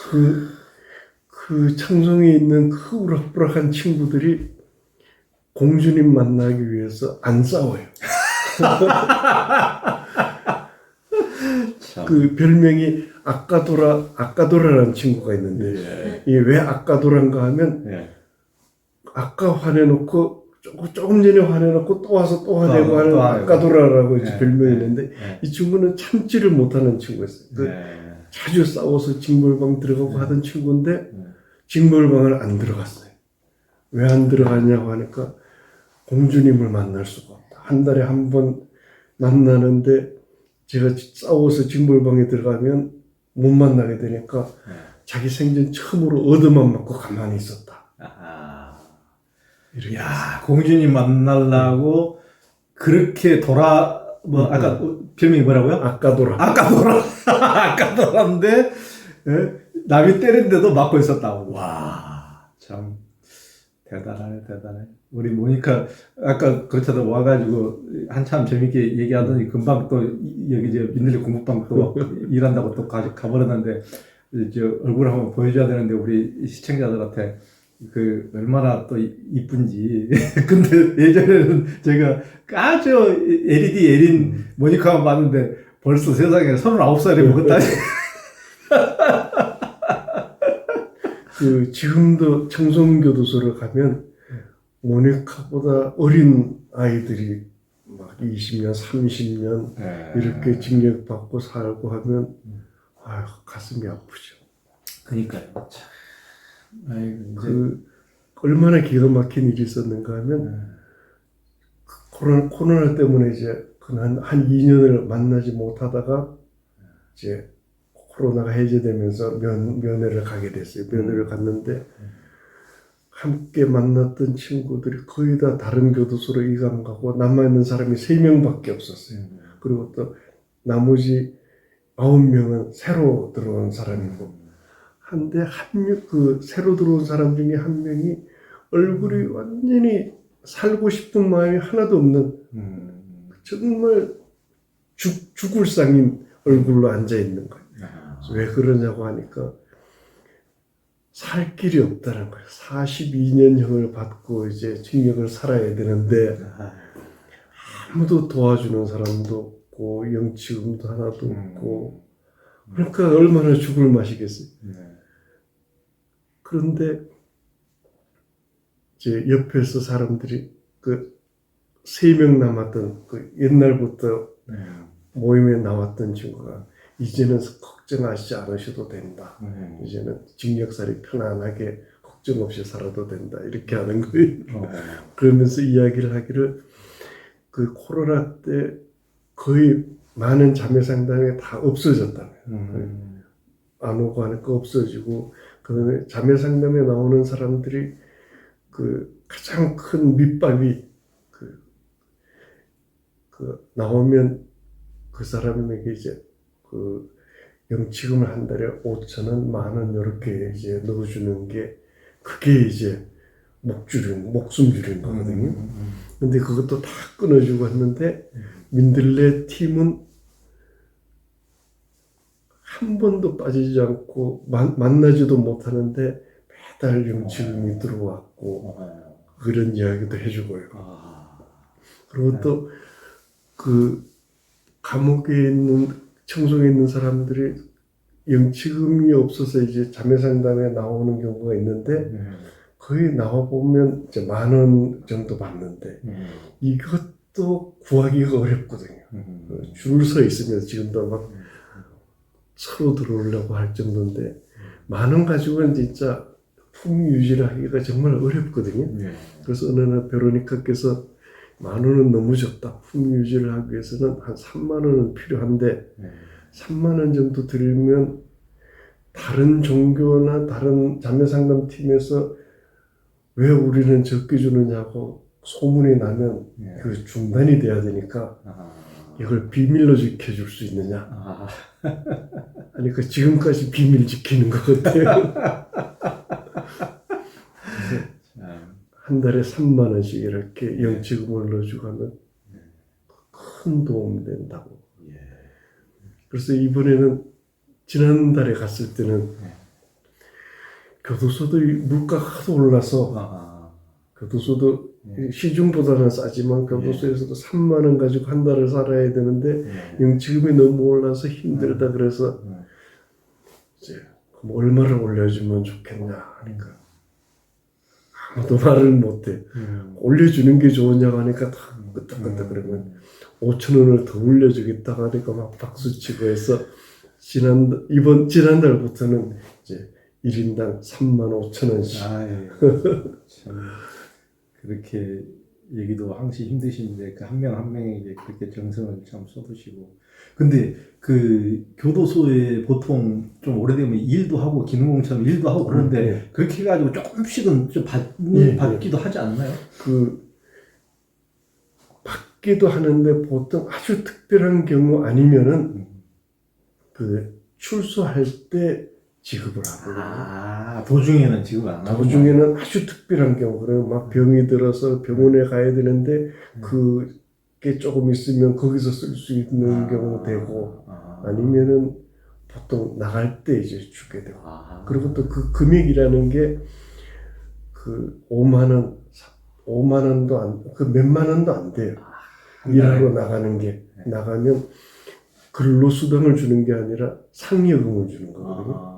그, 그 청송에 있는 그 우락부락한 친구들이 공주님 만나기 위해서 안 싸워요. 참. 그 별명이 아까도라라는 친구가 있는데, 예. 이게 왜 아까도란가 하면, 예. 아까 화내놓고, 조금 전에 화내놓고 또 와서 또 화내고 또 하는 화내고. 아까도라라고 이제 예. 별명이 예. 있는데, 예. 이 친구는 참지를 못하는 친구였어요. 그 예. 자주 싸워서 징벌방 들어가고 하던 친구인데, 예. 징벌방을 안 들어갔어요. 왜 안 들어갔냐고 하니까, 공주님을 만날 수가 없다. 한 달에 한 번 만나는데, 제가 싸워서 징벌방에 들어가면 못 만나게 되니까 예. 자기 생전 처음으로 얻어만 맞고 가만히 있었다. 아하. 이렇게 야, 공주님 만나려고 그렇게 아까 별명이 뭐라고요? 아까도라. 아까도라인데, 예? 남이 때린데도 맞고 있었다고. 와, 참, 대단해. 우리 모니카, 아까 그렇다도 와가지고 한참 재밌게 얘기하더니 금방 또 여기 민들레 공부방 또 일한다고 또 가버렸는데, 얼굴 한번 보여줘야 되는데, 우리 시청자들한테 그 얼마나 또 이쁜지. 근데 예전에는 제가 아주 LED 에린 모니카만 봤는데 벌써 세상에 39살이 먹었다니. 그 지금도 청송교도소를 가면 모니카보다 어린 아이들이 막 20년, 30년 이렇게 징역받고 살고 하면 아유, 가슴이 아프죠. 그니까요. 참. 아이고, 이제. 그 얼마나 기가 막힌 일이 있었는가 하면 코로나 때문에 이제 한 2년을 만나지 못하다가 이제 코로나가 해제되면서 면회를 가게 됐어요. 면회를 갔는데 함께 만났던 친구들이 거의 다 다른 교도소로 이감 가고 남아있는 사람이 3명밖에 없었어요. 그리고 또 나머지 9명은 새로 들어온 사람이고 한데 그 새로 들어온 사람 중에 한 명이 얼굴이 완전히 살고 싶은 마음이 하나도 없는 정말 죽을 상인 얼굴로 앉아 있는 거예요. 왜 그러냐고 하니까 살 길이 없다는 거예요. 42년형을 받고 이제 징역을 살아야 되는데 아무도 도와주는 사람도 없고 영치금도 하나도 없고 그러니까 얼마나 죽을 맛이겠어요. 그런데 이제 옆에서 사람들이 그 3명 남았던 그 옛날부터 모임에 나왔던 친구가 이제는 걱정하시지 않으셔도 된다. 이제는 징역살이 편안하게 걱정 없이 살아도 된다. 이렇게 하는 거예요. 그러면서 이야기를 하기를 그 코로나 때 거의 많은 자매 상담이 다 없어졌다며. 안 오고 하니까 없어지고 그다음에 자매 상담에 나오는 사람들이 그 가장 큰 밑밥이 그 나오면 그 사람에게 이제 그 영치금을 한 달에 5,000원, 10,000원 이렇게 이제 넣어주는 게 그게 이제 목숨 줄인 거거든요. 근데 그것도 다 끊어주고 했는데 민들레 팀은 한 번도 빠지지 않고 만나지도 못하는데 매달 영치금이 들어왔고 그런 이야기도 해주고요. 그리고 또 그 감옥에 있는 청송에 있는 사람들이 영치금이 없어서 이제 자매 상담에 나오는 경우가 있는데 거의 나와 보면 이제 10,000원 정도 받는데 이것도 구하기가 어렵거든요. 줄 서 있으면서 지금도 막 서로 들어오려고 할 정도인데 10,000원 가지고는 진짜 품위 유지를 하기가 정말 어렵거든요. 그래서 어느 날 베로니카께서 10,000원은 너무 적다. 품위 유지를 하기 위해서는 한 30,000원은 필요한데 30,000원 정도 들면 다른 종교나 다른 자매상담팀에서 왜 우리는 적게 주느냐고 소문이 나면 그 중단이 돼야 되니까 이걸 비밀로 지켜줄 수 있느냐. 그러니까 지금까지 비밀 지키는 것 같아요. 한 달에 30,000원씩 이렇게 영치금을 넣어주고 하면 큰 도움이 된다고. 그래서 이번에는 지난달에 갔을 때는 교도소도 이 물가가 하도 올라서 교도소도 시중보다는 싸지만 교도소에서도 3만 원 가지고 한 달을 살아야 되는데 영치금이 너무 올라서 힘들다 그래서 이제 그럼 얼마를 올려주면 좋겠냐 하니까 아무도 말을 못해. 올려주는 게 좋으냐고 하니까 다 끄떡끄떡 그러면 5천 원을 더 올려주겠다 하니까 막 박수치고 해서 지난달부터는 이제 1인당 3만 5천 원씩. 참 그렇게 얘기도 항시 힘드신데 그 한 명 한 명이 이제 그렇게 정성을 참 쏟으시고. 근데 그 교도소에 보통 좀 오래되면 일도 하고 기능공처럼 일도 하고 그런데 그렇게 해가지고 조금씩은 좀 받기도 하지 않나요? 그 받기도 하는데 보통 아주 특별한 경우 아니면은 그 출소할 때 지급을 하거든요. 도중에는 지급 안 하고. 도중에는 아주 특별한 경우, 그러면 막 병이 들어서 병원에 가야 되는데 그게 조금 있으면 거기서 쓸 수 있는 경우 되고, 아니면은 보통 나갈 때 이제 주게 되고. 그리고 또 그 금액이라는 게 그 5만 원도 그 몇만 원도 안 돼요. 일하러 나가는 게. 나가면 근로수당을 주는 게 아니라 상여금을 주는 거거든요.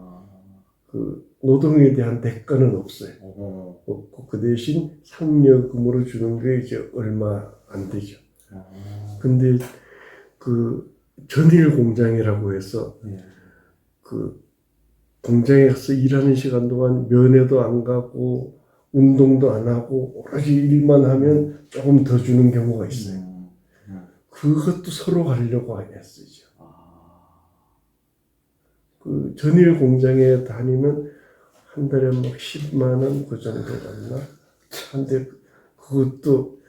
그 노동에 대한 대가는 없어요. 없고 그 대신 상여금으로 주는 게 이제 얼마 안 되죠. 근데 그 전일 공장이라고 해서 그 공장에 가서 일하는 시간 동안 면회도 안 가고 운동도 안 하고 오로지 일만 하면 조금 더 주는 경우가 있어요. 그것도 서로 가려고 했어요. 그 전일 공장에 다니면 한 달에 막 10만 원 그 정도 받나? 근데 그것도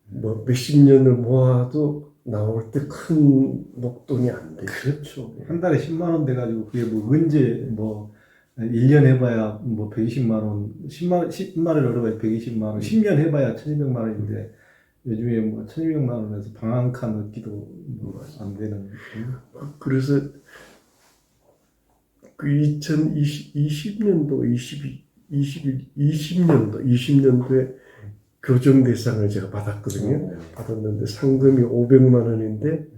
뭐 몇십 년을 모아도 나올 때 큰 목돈이 안 돼요. 그렇죠. 한 달에 10만 원 돼가지고 그게 뭐 언제 뭐 1년 해봐야 뭐 120만 원, 10만 원을 얻어봐야 120만 원, 10년 해봐야 1200만 원인데 요즘에 뭐 1200만 원에서 방 한 칸 얻기도 뭐 안 되는. 그래서 그 2020년도, 20년도에 교정 대상을 제가 받았거든요. 받았는데 상금이 500만 원인데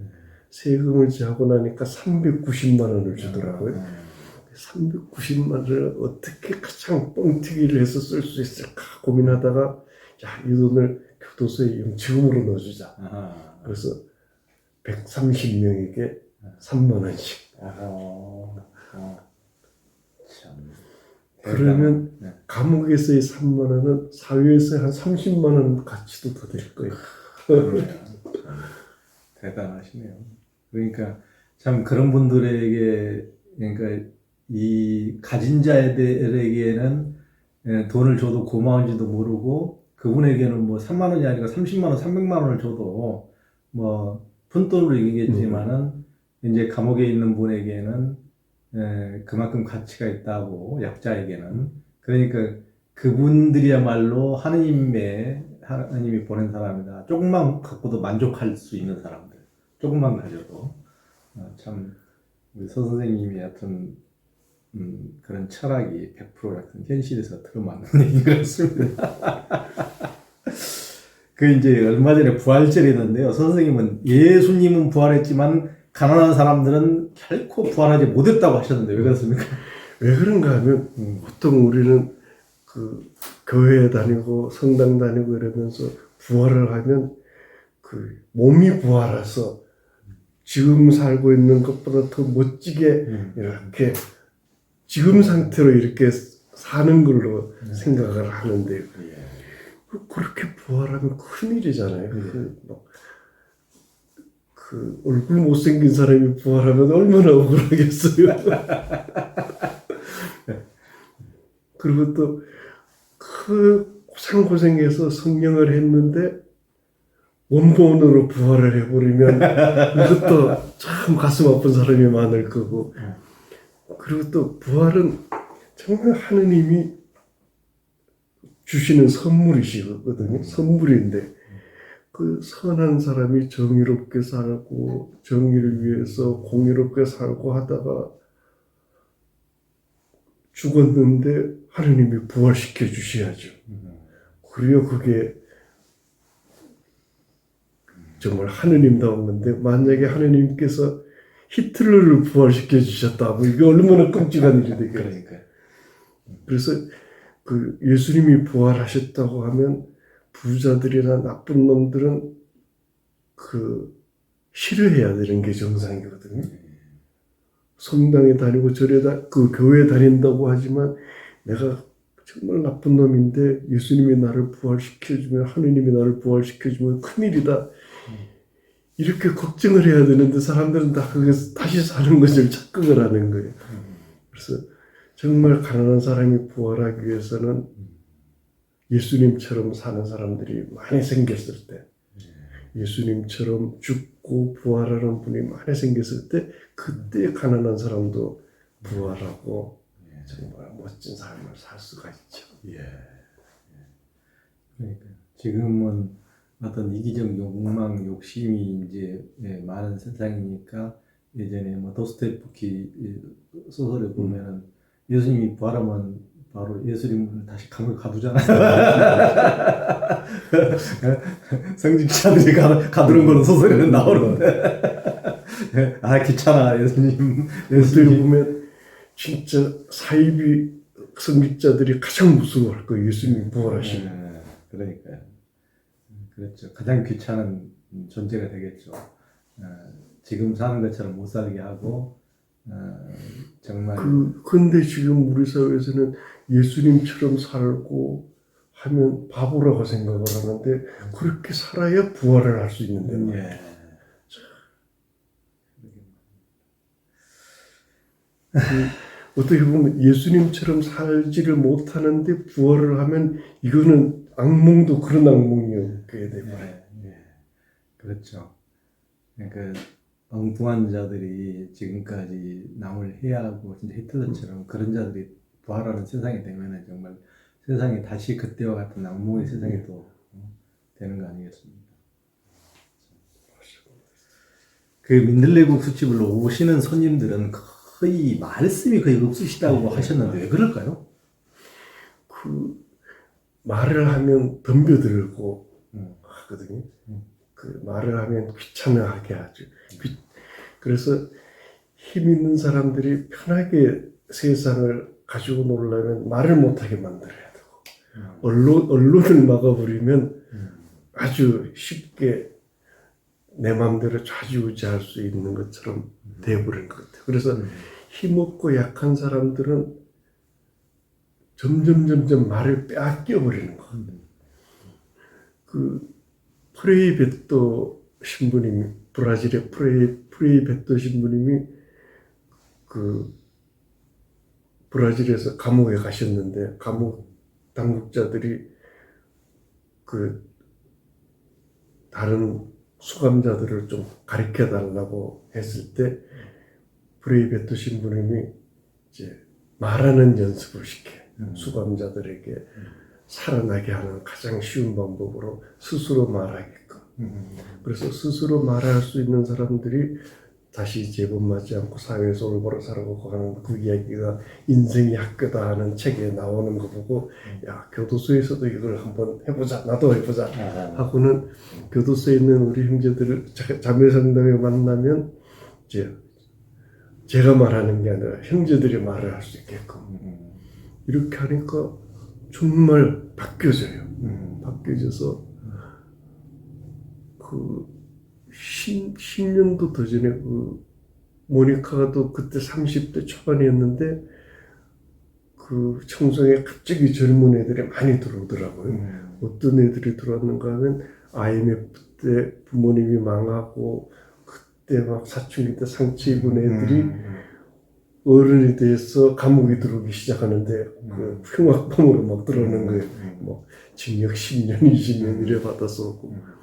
세금을 제하고 나니까 390만 원을 주더라고요. 390만 원을 어떻게 가장 뻥튀기를 해서 쓸 수 있을까 고민하다가 야, 이 돈을 교도소에 영치금으로 넣어주자. 그래서 130명에게 3만 원씩. 그러면 감옥에서의 3만 원은 사회에서 한 30만 원 가치도 더 될 거예요. 대단하시네요. 그러니까 참 그런 분들에게, 그러니까 이 가진 자들에게는 돈을 줘도 고마운지도 모르고 그분에게는 뭐 3만 원이 아니라 30만 원, 300만 원을 줘도 뭐 푼돈으로 이기겠지만은 이제 감옥에 있는 분에게는 그만큼 가치가 있다고, 약자에게는. 그러니까 그분들이야말로 하나님이 보낸 사람이다. 조금만 갖고도 만족할 수 있는 사람들. 조금만 가져도. 참 우리 서 선생님이 하여튼 그런 철학이 100% 약간 현실에서 들어맞는 얘기인 것 같습니다. 그 이제 얼마 전에 부활절이었는데요. 선생님은 예수님은 부활했지만 가난한 사람들은 결코 부활하지 못했다고 하셨는데 왜 그렇습니까? 왜 그런가 하면 보통 우리는 그 교회 다니고 성당 다니고 이러면서 부활을 하면 그 몸이 부활해서 지금 살고 있는 것보다 더 멋지게 이렇게 지금 상태로 이렇게 사는 걸로 생각을 하는데요. 그렇게 부활하면 큰일이잖아요. 그 얼굴 못생긴 사람이 부활하면 얼마나 억울하겠어요. 그리고 또 그 고생해서 성령을 했는데 원본으로 부활을 해버리면 이것도 참 가슴 아픈 사람이 많을 거고. 그리고 또 부활은 정말 하느님이 주시는 선물이시거든요. 선물인데 그 선한 사람이 정의롭게 살고 정의를 위해서 공의롭게 살고 하다가 죽었는데 하느님이 부활시켜 주셔야죠. 그래야 그게 정말 하느님다운 건데, 만약에 하느님께서 히틀러를 부활시켜 주셨다, 뭐 이게 얼마나 끔찍한 일이 되겠어요. 그러니까. 그래서 그 예수님이 부활하셨다고 하면 부자들이나 나쁜 놈들은 그 싫어해야 되는 게 정상이거든요. 성당에 다니고 그 교회에 다닌다고 하지만 내가 정말 나쁜 놈인데 예수님이 나를 부활시켜주면, 하느님이 나를 부활시켜주면 큰일이다, 이렇게 걱정을 해야 되는데 사람들은 다 거기서 다시 사는 것을 착각을 하는 거예요. 그래서 정말 가난한 사람이 부활하기 위해서는 예수님처럼 사는 사람들이 많이 생겼을 때, 예수님처럼 죽고 부활하는 분이 많이 생겼을 때, 그때 가난한 사람도 부활하고 정말 멋진 삶을 살 수가 있죠. 예. 그러니까 지금은 어떤 이기적 욕망, 욕심이 이제 많은 세상이니까, 예전에 뭐 도스토옙스키 소설에 보면은 예수님이 부활하면 바로 예수님을 다시 감옥에 가두잖아요. 성직자들이 가두는 거는 소설에는 나오는데, 아 귀찮아 예수님. 어떻게 보면 진짜 사이비 성직자들이 가장 무서워할 거예요. 예수님이 부활하시면. 그러니까요. 그렇죠. 가장 귀찮은 존재가 되겠죠. 지금 사는 것처럼 못 살게 하고, 정말. 근데 지금 우리 사회에서는 예수님처럼 살고 하면 바보라고 생각을 하는데, 그렇게 살아야 부활을 할 수 있는데. 예. 어떻게 보면 예수님처럼 살지를 못하는데 부활을 하면 이거는 악몽도 그런 악몽이었게 돼버려요. 그렇죠. 그러니까 엉뚱한 자들이 지금까지 남을 해하고 진짜 히틀러처럼 그런 자들이 부활하는 세상이 되면은 정말 세상이 다시 그때와 같은 악몽의 세상이 또 되는 거 아니겠습니까? 그 민들레국 수집을 오시는 손님들은 거의 말씀이 거의 없으시다고 하셨는데 왜 그럴까요? 그 말을 하면 덤벼들고 하거든요. 그 말을 하면 귀찮아하게 하죠. 그래서 힘 있는 사람들이 편하게 세상을 가지고 놀려면 말을 못하게 만들어야 되고, 언론을 막아버리면 아주 쉽게 내 마음대로 좌지우지할 수 있는 것처럼 되어버린 것 같아요. 그래서 힘없고 약한 사람들은 점점 말을 빼앗겨 버리는 것 같아요. 그 프레이 베토 신부님이, 브라질의 프레이 베토 신부님이 그 브라질에서 감옥에 가셨는데, 감옥 당국자들이 그 다른 수감자들을 좀 가르쳐 달라고 했을 때, 프레이 베토 신부님이 이제 말하는 연습을 시켜요. 수감자들에게 살아나게 하는 가장 쉬운 방법으로 스스로 말하게끔. 그래서 스스로 말할 수 있는 사람들이 다시 재범하지 않고 사회에서 올바로 살아가고 하는 그 이야기가 인생이 학교다 하는 책에 나오는 거 보고, 야, 교도소에서도 이걸 한번 해보자, 나도 해보자 하고는, 교도소에 있는 우리 형제들을 자매 상담에 만나면 이제 제가 말하는 게 아니라 형제들이 말을 할 수 있게끔 이렇게 하니까 정말 바뀌어져요. 바뀌어져서 그 10년도 더 전에 그 모니카도 그때 30대 초반이었는데 그 청소에 갑자기 젊은 애들이 많이 들어오더라고요. 어떤 애들이 들어왔는가 하면 IMF 때 부모님이 망하고 그때 막 사춘기 때 상처 입은 애들이 어른이 돼서 감옥에 들어오기 시작하는데 그 흉악범으로 막 들어오는 거예요. 뭐 징역 10년, 20년 이래 받아서 오고.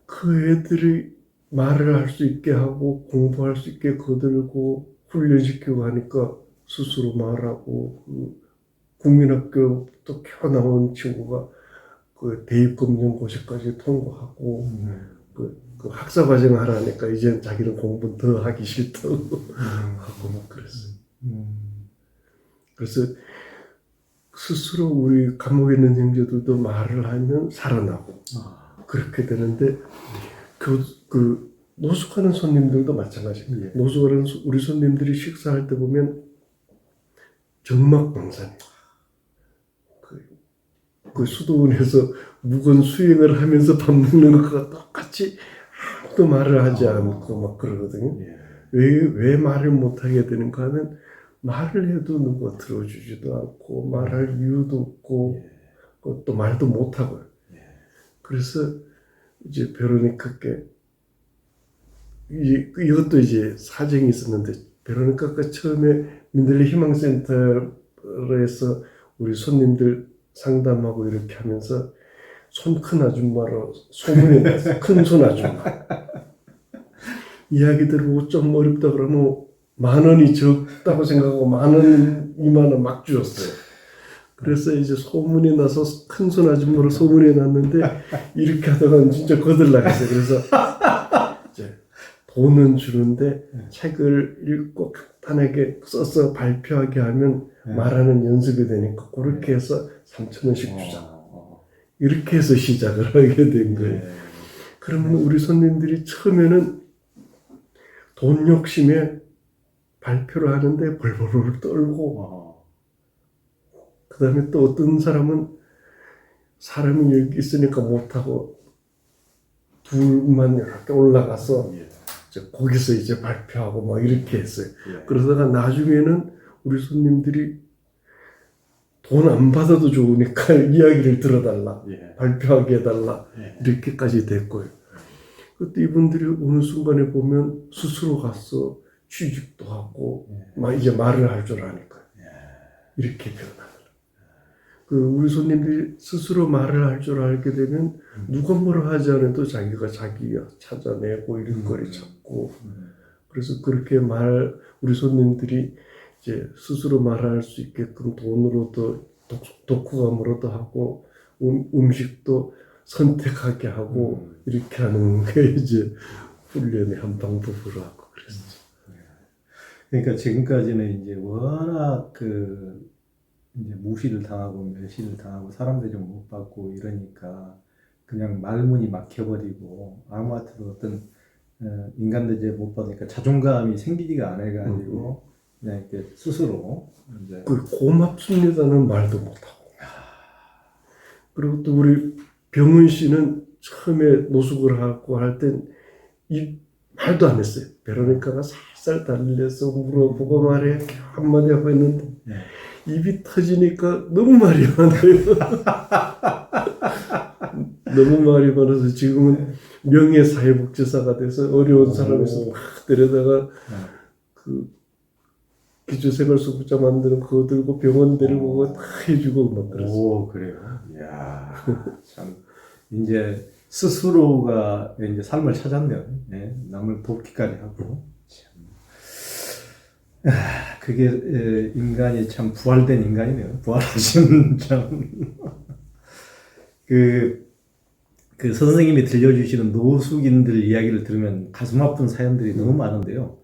그 애들이 말을 할 수 있게 하고 공부할 수 있게 거들고 훈련시키고 하니까 스스로 말하고, 그 국민학교부터 켜나온 친구가 그 대입검정고시까지 통과하고, 그 학사 과정 하라니까 이제 자기는 공부 더 하기 싫다고 하고 막 그랬어요. 그래서 스스로 우리 감옥에 있는 형제들도 말을 하면 살아나고 그렇게 되는데 그 노숙하는 손님들도 마찬가지입니다. 예. 노숙하는 우리 손님들이 식사할 때 보면 정막방산이에요. 그 수도원에서 묵은 수행을 하면서 밥 먹는 것과 똑같이 아무도 말을 하지 않고 막 그러거든요. 예. 왜 말을 못하게 되는가 하면 말을 해도 누가 들어주지도 않고 말할 이유도 없고 또 말도 못하고요. 그래서 이제 베로니카께 이것도 이제 사정이 있었는데 베로니카가 처음에 민들레 희망센터에서 우리 손님들 상담하고 이렇게 하면서 손 큰 아줌마로 소문이 났어요. 큰 손 아줌마. 이야기 들어보고 좀 어렵다 그러면 10,000원이 적다고 생각하고 10,000원, 20,000원 막 주었어요. 그래서 이제 소문이 나서 큰 손 아줌마로 소문이 났는데 이렇게 하다가 진짜 거들나갔어요. 그래서 이제 돈은 주는데 책을 읽고 간단하게 써서 발표하게 하면 말하는 연습이 되니까 그렇게 해서 3,000원씩 주자. 이렇게 해서 시작을 하게 된 거예요. 그러면 우리 손님들이 처음에는 돈 욕심에 발표를 하는데 벌벌벌 떨고 그 다음에 또 어떤 사람은 사람이 여기 있으니까 못하고 둘만 이렇게 올라가서 거기서 이제 발표하고 막 이렇게 했어요. 그러다가 나중에는 우리 손님들이 돈 안 받아도 좋으니까 이야기를 들어달라, 발표하게 해달라 이렇게까지 됐고요. 그때 이분들이 어느 순간에 보면 스스로 가서 취직도 하고 막 이제 말을 할 줄 아니까 이렇게 변하더라고요. 그 우리 손님들이 스스로 말을 할 줄 알게 되면 누가 뭐라 하지 않아도 자기가 찾아내고 이런거리 찾고 그래서 그렇게 우리 손님들이 이제 스스로 말할 수 있게끔 돈으로도 독후감으로도 하고 음식도 선택하게 하고 이렇게 하는 게 이제 훈련의 한 방법으로 하고 그랬죠. 그러니까 지금까지는 이제 워낙 이제 무시를 당하고 멸시를 당하고 사람들이 좀 못 받고 이러니까 그냥 말문이 막혀버리고 아무한테도 어떤 인간들 이제 못 받으니까 자존감이 생기지가 않아 가지고 그냥 이렇게 스스로 이제 고맙습니다는 말도 못하고 그리고 또 우리 병은 씨는 처음에 노숙을 하고 할 땐 말도 안 했어요. 베로니카가 살살 달래서 물어보고 말해 한마디 하고 했는데 입이 터지니까 너무 말이 많아요. 너무 말이 많아서 지금은 명예사회복지사가 돼서 어려운 사람에서 막 데려다가 그 기초생활수급자 만드는 그거 들고 병원 데리고 다 해주고 막 그랬어요. 오, 그래요? 이야, 참 이제 스스로가 이제 삶을 찾았네요. 남을 돕기까지 하고. 참. 그게 인간이 참 부활된 인간이네요. 부활하신 참. 그 선생님이 들려주시는 노숙인들 이야기를 들으면 가슴 아픈 사연들이 너무 많은데요.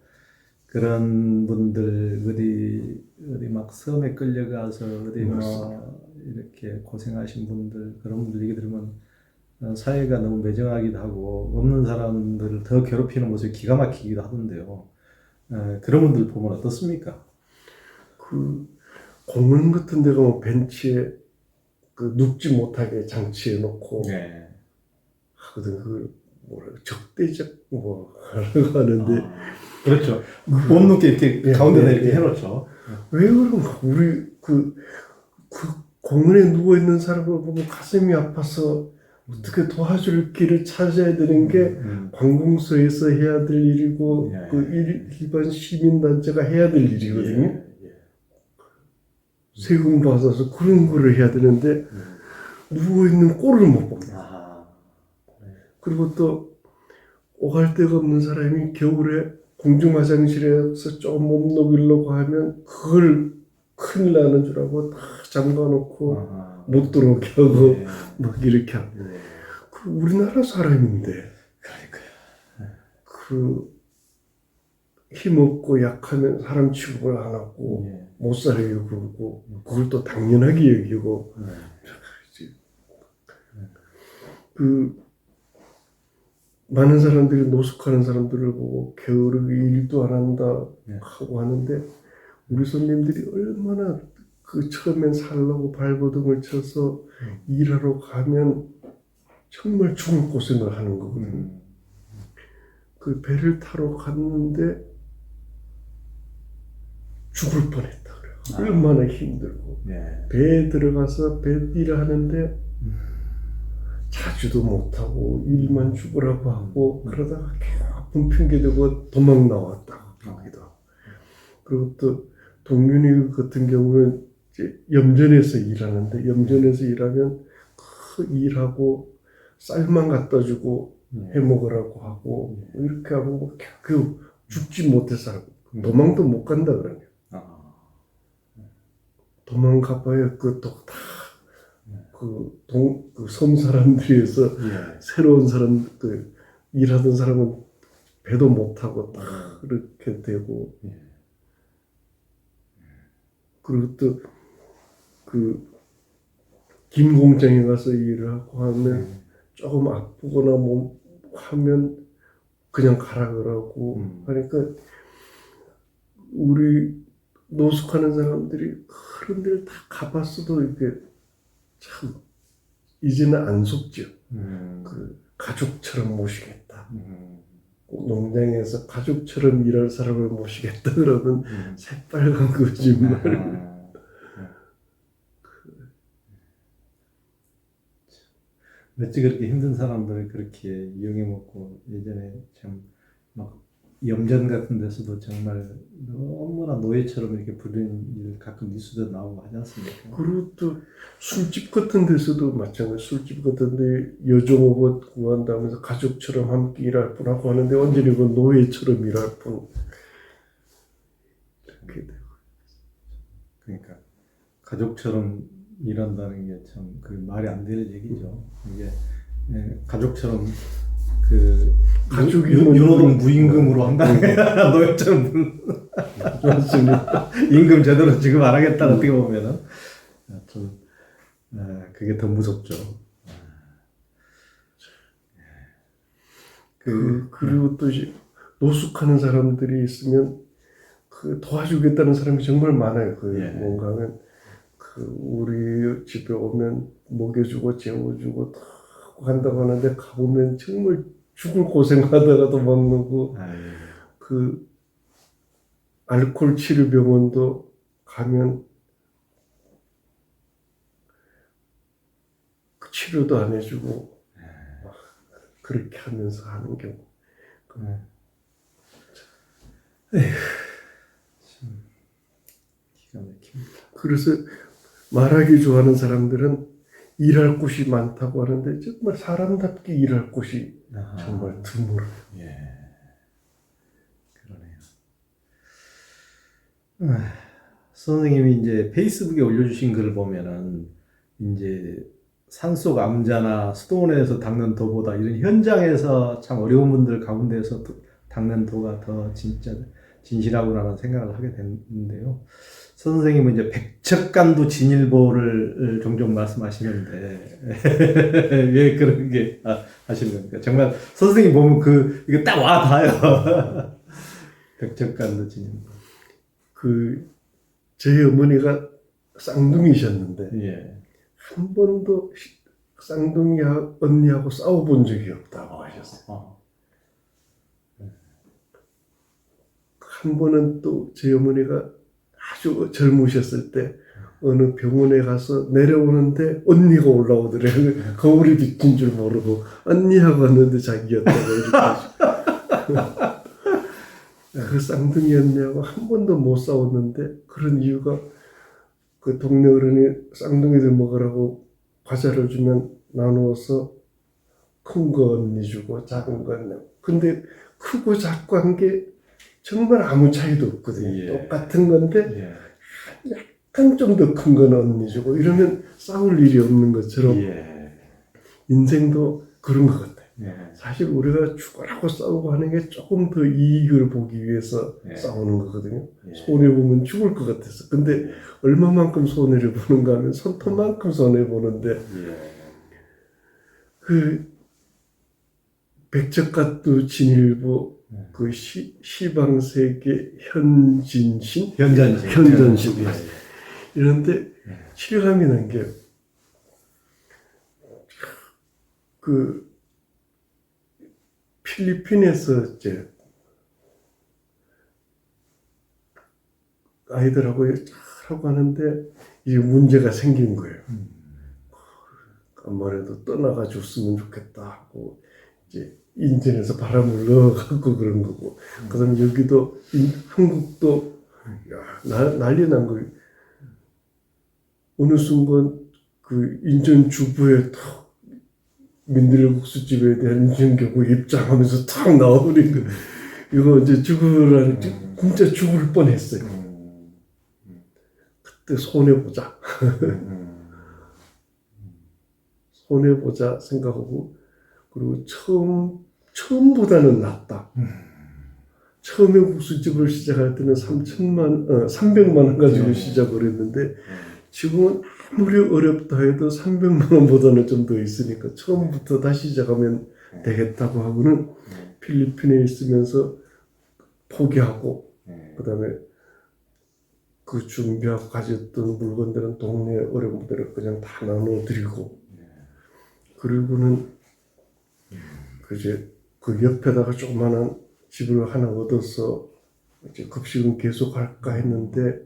그런 분들 어디 막 섬에 끌려가서 어디 뭐 이렇게 고생하신 분들 그런 분들 얘기 들으면 사회가 너무 매정하기도 하고 없는 사람들을 더 괴롭히는 모습이 기가 막히기도 하던데요. 그런 분들 보면 어떻습니까? 그 공원 같은 데가 뭐 벤치에 그 눕지 못하게 장치해 놓고 하거든. 그 뭐라 적대적 뭐 하려고 하는데 그렇죠. 못 눕게 이렇게 가운데다 이렇게 해놓죠. 왜 그런가? 우리 그 공원에 누워 있는 사람을 보면 가슴이 아파서 어떻게 도와줄 길을 찾아야 되는 게 관공서에서 해야 될 일이고 일반 시민단체가 해야 될 일이거든요. 세금 받아서 그런 거를 해야 되는데 누워있는 꼴을 못 봅니다. 그리고 또 오갈 데가 없는 사람이 겨울에 공중화장실에서 좀 몸 녹이려고 하면 그걸 큰일 나는 줄 알고 다 잠가놓고 못 들어오게 하고 막 이렇게 하고 그 우리나라 사람인데 그러니까요. 그 힘없고 약하면 사람 취급을 안 하고 예. 못 살아요 그러고 그걸 또 당연하게 여기고 네. 그 많은 사람들이 노숙하는 사람들을 보고 게으르게 일도 안 한다 네. 하고 하는데 우리 손님들이 얼마나 그 처음엔 살라고 발버둥을 쳐서 일하러 가면 정말 죽을 고생을 하는 거거든요. 그 배를 타러 갔는데 죽을 뻔했다 그래요. 얼마나 힘들고 예. 배에 들어가서 배 일을 하는데 자주도 못하고 일만 죽으라고 하고 그러다가 아픈 핑계 대고 도망 나왔다 거기도. 그리고 또 동윤이 같은 경우는 이제 염전에서 일하는데 염전에서 일하면 그 일하고 쌀만 갖다 주고 해 먹으라고 하고 이렇게 하고 그 죽지 못해 살고 도망도 못 간다 그러냐. 도망가봐야 그 섬 사람들이 해서 예. 새로운 사람 일하던 사람은 배도 못 타고 딱 그렇게 되고 그리고 또 그 김 공장에 가서 일을 하고 하면 조금 아프거나 뭐 하면 그냥 가라 그러고 하니까 우리 노숙하는 사람들이 그런 데를 다 가봤어도 이게 참 이제는 안 속죠. 그 가족처럼 모시겠다. 농장에서 가족처럼 일할 사람을 모시겠다 그러면 새빨간 거짓말. 어찌 그렇게 힘든 사람들을 그렇게 이용해 먹고 예전에 참 막 염전 같은 데서도 정말 너무나 노예처럼 이렇게 부리는 일 가끔 뉴스도 나오고 하지 않습니까? 그리고 또 술집 같은 데서도 마찬가지. 술집 같은 데 여종업을 구한다면서 가족처럼 함께 일할 뿐하고 하는데 완전히 그 노예처럼 일할 뿐. 이렇게 되고. 그러니까 가족처럼 일한다는 게 참 그 말이 안 되는 얘기죠. 이게 가족처럼 그 유노동 무임금으로 한다는 게 노예처럼 맞습니다. 임금 제대로 지급 안 하겠다 어떻게 보면은 좀 그게 더 무섭죠. 그리고 또 이제 노숙하는 사람들이 있으면 그 도와주겠다는 사람이 정말 많아요. 뭔가 하면 우리 집에 오면 먹여주고 재워주고 다 한다고 하는데 가보면 정말 죽을 고생하다가도 먹는 그 알코올 치료병원도 가면 그 치료도 안 해주고 막 그렇게 하면서 하는 경우. 참 기가 막힙니다. 그래서 말하기 좋아하는 사람들은 일할 곳이 많다고 하는데 정말 사람답게 일할 곳이 정말 드물어요. 예, 그러네요. 선생님이 이제 페이스북에 올려주신 글을 보면은 이제 산속 암자나 수도원에서 닦는 도보다 이런 현장에서 참 어려운 분들 가운데서 닦는 도가 더 진짜 진실하구나라는 생각을 하게 됐는데요. 선생님은 이제 백척간도 진일보를 종종 말씀하시는데 왜 그런 게 하시는 겁니까? 정말 선생님 보면 이거 딱 와닿아요. 백척간도 진일보. 제 어머니가 쌍둥이셨는데 예. 한 번도 쌍둥이 언니하고 싸워본 적이 없다고 하셨어요. 한 번은 또 제 어머니가 아주 젊으셨을 때 어느 병원에 가서 내려오는데 언니가 올라오더래요. 거울이 비친 줄 모르고 언니하고 왔는데 자기였다고 이렇게 그 쌍둥이 언니하고 한 번도 못 싸웠는데 그런 이유가 그 동네 어른이 쌍둥이들 먹으라고 과자를 주면 나누어서 큰 거 언니 주고 작은 거 언니. 근데 크고 작고 한 게 정말 아무 차이도 없거든요. 똑같은 건데 약간 좀 더 큰 건 언니 주고 이러면 싸울 일이 없는 것처럼 인생도 그런 것 같아요. 사실 우리가 죽으라고 싸우고 하는 게 조금 더 이익을 보기 위해서 예. 싸우는 거거든요. 예. 손해보면 죽을 것 같아서. 근데 얼마만큼 손해를 보는가 하면 손톱만큼 손해보는데 예. 그 백척가도 진일보 예. 그 시방세계 현전신 현전신. 이런데 실감이 난 게 그 필리핀에서 이제 아이들하고 하고 하는데 이게 문제가 생긴 거예요. 아무래도 떠나가 줬으면 좋겠다 하고 이제 인천에서 바람을 넣어갖고 그런 거고 그다음 여기도 한국도 난리 난 거예요. 어느 순간 그 인천 주부에 탁 민들국수집에 대한 인천교구 입장하면서 탁 나와버린 거. 이거 이제 죽으라는 진짜 죽을 뻔했어요. 그때 손해보자. 손해보자 생각하고 그리고 처음보다는 낫다. 처음에 국수집을 시작할 때는 300만 원 가지고 시작을 했는데 지금은 아무리 어렵다 해도 300만 원보다는 좀 더 있으니까 처음부터 다시 시작하면 되겠다고 하고는 필리핀에 있으면서 포기하고 그다음에 그 준비하고 가졌던 물건들은 동네 어려운들을 그냥 다 나눠드리고 그리고는 그 옆에다가 조그마한 집을 하나 얻어서 이제 급식은 계속 할까 했는데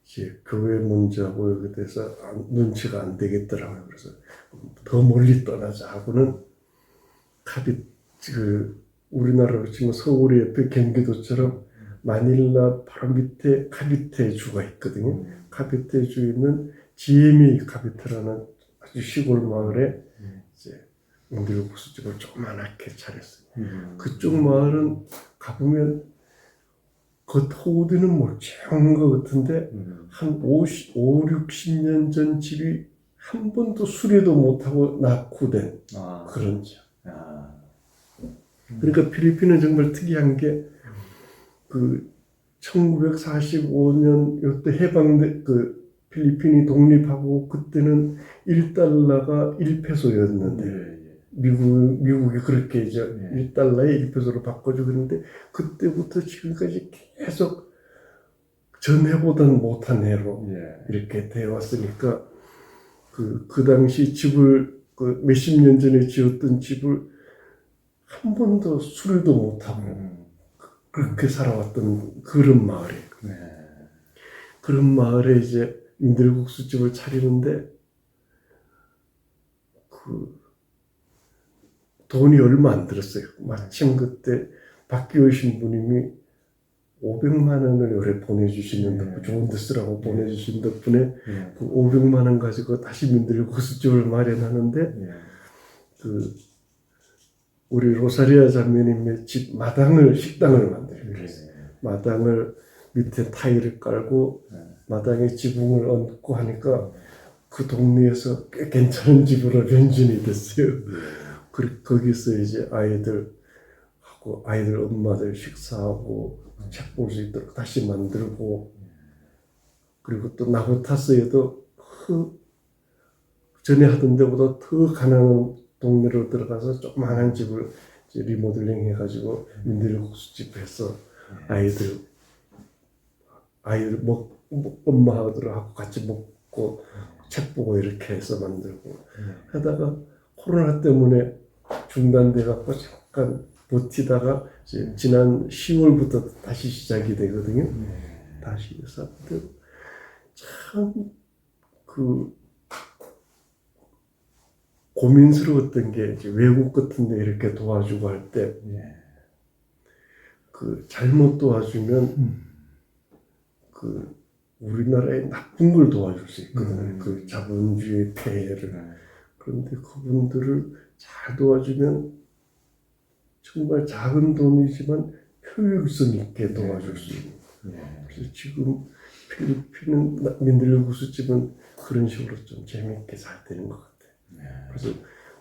이제 교회 문제하고 여기 대해서 눈치가 안 되겠더라고요. 그래서 더 멀리 떠나자 하고는 우리나라로 치면 서울 옆에 경기도처럼 마닐라 바로 밑에 카비테주가 있거든요. 카비테주에 있는 지에미 카비테라는 아주 시골 마을에 이제 민들국수집을 조그맣게 차렸어요. 그쪽 마을은 가보면 겉호우는 멀쩡한 것 같은데 한 60년 전 집이 한 번도 수리도 못하고 낙후된 그런 집. 그러니까 필리핀은 정말 특이한 게 그 1945년 요때 필리핀이 독립하고 그때는 1달러가 1페소였는데 미국이 그렇게 이제 1달러에 1페소로 바꿔주고 있는데 그때부터 지금까지 계속 전해보던 못한 해로 이렇게 되어 왔으니까 그 당시 집을 몇십 년 전에 지었던 집을 한 번도 수리도 못하고 그렇게 살아왔던 그런 마을이에요. 그런 마을에 이제 민들국수집을 차리는데 돈이 얼마 안 들었어요. 마침 그때 박기호 신부님이 500만 원을 요래 보내주시는 덕분에 좋은 데 쓰라고 보내주신 덕분에 그 500만 원 가지고 다시 민들국수집을 마련하는데 우리 로사리아 자매님의 집 식당을 만들었어요. 마당을 밑에 타일을 깔고 마당에 지붕을 얹고 하니까 그 동네에서 꽤 괜찮은 집으로 변신이 됐어요. 거기서 이제 아이들 엄마들 식사하고 책 볼 수 있도록 다시 만들고 그리고 또 나부타스에도 전에 하던 데보다 더 가난한 동네로 들어가서 조그마한 집을 이제 리모델링 해가지고 민들국수집 해서 아이들 엄마들하고 같이 먹고 책 보고 이렇게 해서 만들고 하다가 코로나 때문에 중단돼 갖고 잠깐 버티다가 이제 지난 10월부터 다시 시작이 되거든요. 다시 해서 참 고민스러웠던 게 이제 외국 같은 데 이렇게 도와주고 할 때 잘못 도와주면 우리나라의 나쁜 걸 도와줄 수 있거든요. 그 자본주의 폐해를. 그런데 그분들을 잘 도와주면 정말 작은 돈이지만 효율성 있게 도와줄 수 있는. 그래서 지금 필리핀은 민들국수집은 그런 식으로 좀 재밌게 잘 되는 것 같아요. 그래서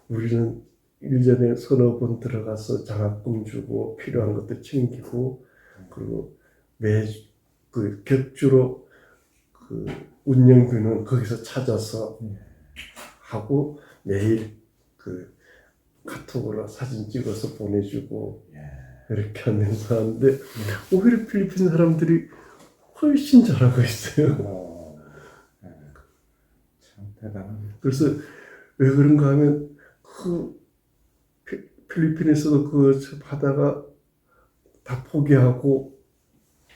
우리는 1년에 서너 번 들어가서 장학금 주고 필요한 것들 챙기고 그리고 그 격주로 그 운영비는 거기서 찾아서 하고 매일 그 카톡으로 사진 찍어서 보내주고 이렇게 하면서 하는데 오히려 필리핀 사람들이 훨씬 잘하고 있어요. 참 대단합니다. 그래서 왜 그런가 하면 그 필리핀에서도 그 하다가 다 포기하고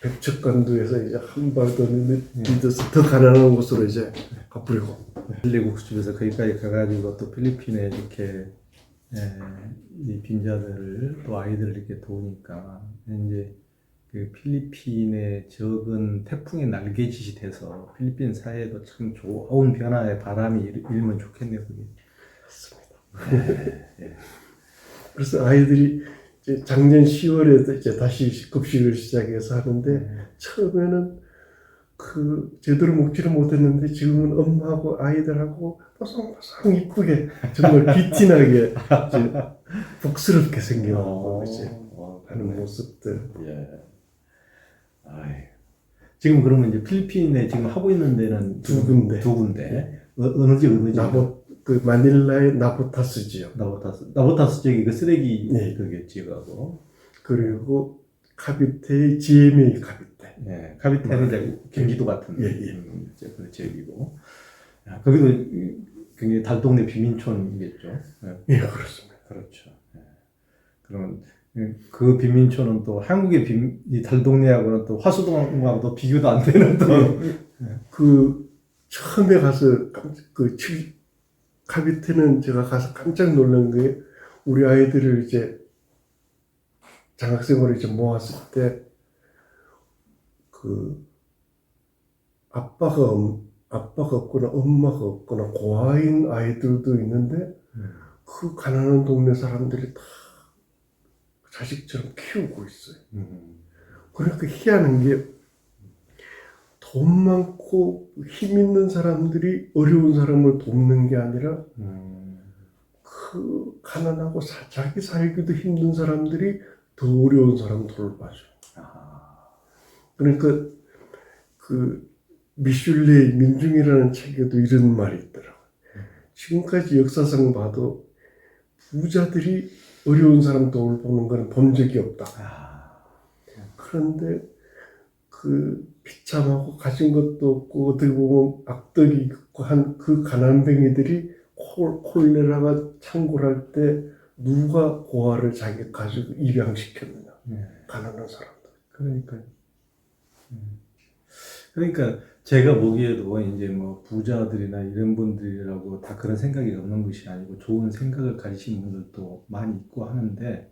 백척간도에서 이제 한 발 더 믿어서 더 가난한 곳으로 이제 가버리고 필리국수집에서 거기까지 가가지고 또 필리핀에 이렇게 이 빈자들을 또 아이들을 이렇게 도우니까 이제 그 필리핀의 적은 태풍의 날개짓이 돼서 필리핀 사회에도 참 좋은 변화의 바람이 일면 좋겠네요. 그게. 맞습니다. 그래서 아이들이 이제 작년 10월에 이제 다시 급식을 시작해서 하는데 처음에는 그 제대로 먹지를 못했는데 지금은 엄마하고 아이들하고 뽀송뽀송 이쁘게 정말 귀티나게 이제 복스럽게 생겨나고 이제 하는 모습들. 지금 그러면 이제 필리핀에 지금 하고 있는 데는 두 군데. 두 군데. 어느 지? 그 마닐라의 나보타스 지역. 나보타스 지역이 그 쓰레기 그게 지역하고. 그리고 카비테의 GMA 카비테. 카비테는 이제 경기도 같은 그 지역이고. 거기도 굉장히 달동네 비민촌이겠죠. 그렇습니다. 그렇죠. 그러면 그 빈민촌은 또 한국의 이 달동네하고는 또 화수동하고도 비교도 안 되는 또 그 처음에 가서 카비테는 제가 가서 깜짝 놀란 게 우리 아이들을 이제 장학생으로 이제 모았을 때 그 아빠가 없거나 엄마가 없거나 고아인 아이들도 있는데 그 가난한 동네 사람들이 다 자식처럼 키우고 있어요. 그러니까 희한한 게 돈 많고 힘 있는 사람들이 어려운 사람을 돕는 게 아니라 그 가난하고 자기 살기도 힘든 사람들이 더 어려운 사람 돌봐줘요. 그러니까 그 미슐레의 민중이라는 책에도 이런 말이 있더라고요. 지금까지 역사상 봐도 부자들이 어려운 사람 돌보는 건 본 적이 없다. 그런데 그 비참하고 가진 것도 없고 어떻게 보면 악덕이 있고 한 그 가난뱅이들이 콜레라가 창궐할 때 누가 고아를 자기 가지고 입양시켰느냐. 가난한 사람들. 그러니까 제가 보기에도 이제 뭐 부자들이나 이런 분들이라고 다 그런 생각이 없는 것이 아니고 좋은 생각을 가지신 분들도 많이 있고 하는데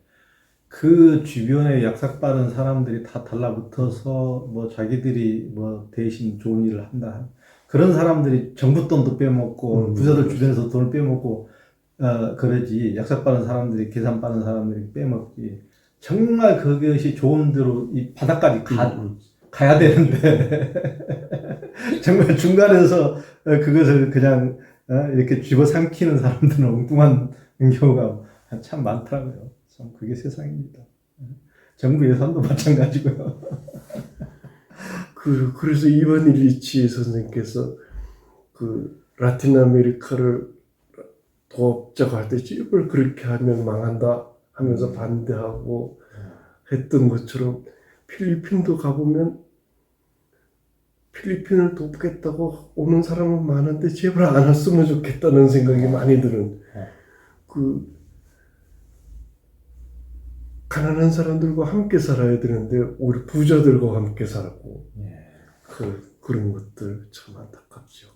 그 주변에 약삭빠른 사람들이 다 달라붙어서 뭐 자기들이 뭐 대신 좋은 일을 한다. 그런 사람들이 정부 돈도 빼먹고 부자들 주변에서 돈을 빼먹고 그러지. 약삭빠른 사람들이 계산 빠른 사람들이 빼먹지. 정말 그것이 좋은 대로 이 바닥까지 가야 되는데 정말 중간에서 그것을 그냥 이렇게 집어삼키는 사람들은 엉뚱한 경우가 참 많더라고요. 참 그게 세상입니다. 정부 예산도 마찬가지고요. 그래서 이반 일리치 선생님께서 그 라틴 아메리카를 도업자가 할 때 집을 그렇게 하면 망한다 하면서 반대하고 했던 것처럼 필리핀도 가보면 필리핀을 돕겠다고 오는 사람은 많은데 제발 안 왔으면 좋겠다는 생각이 많이 드는 그 가난한 사람들과 함께 살아야 되는데 우리 부자들과 함께 살고 그런 것들 참 안타깝죠.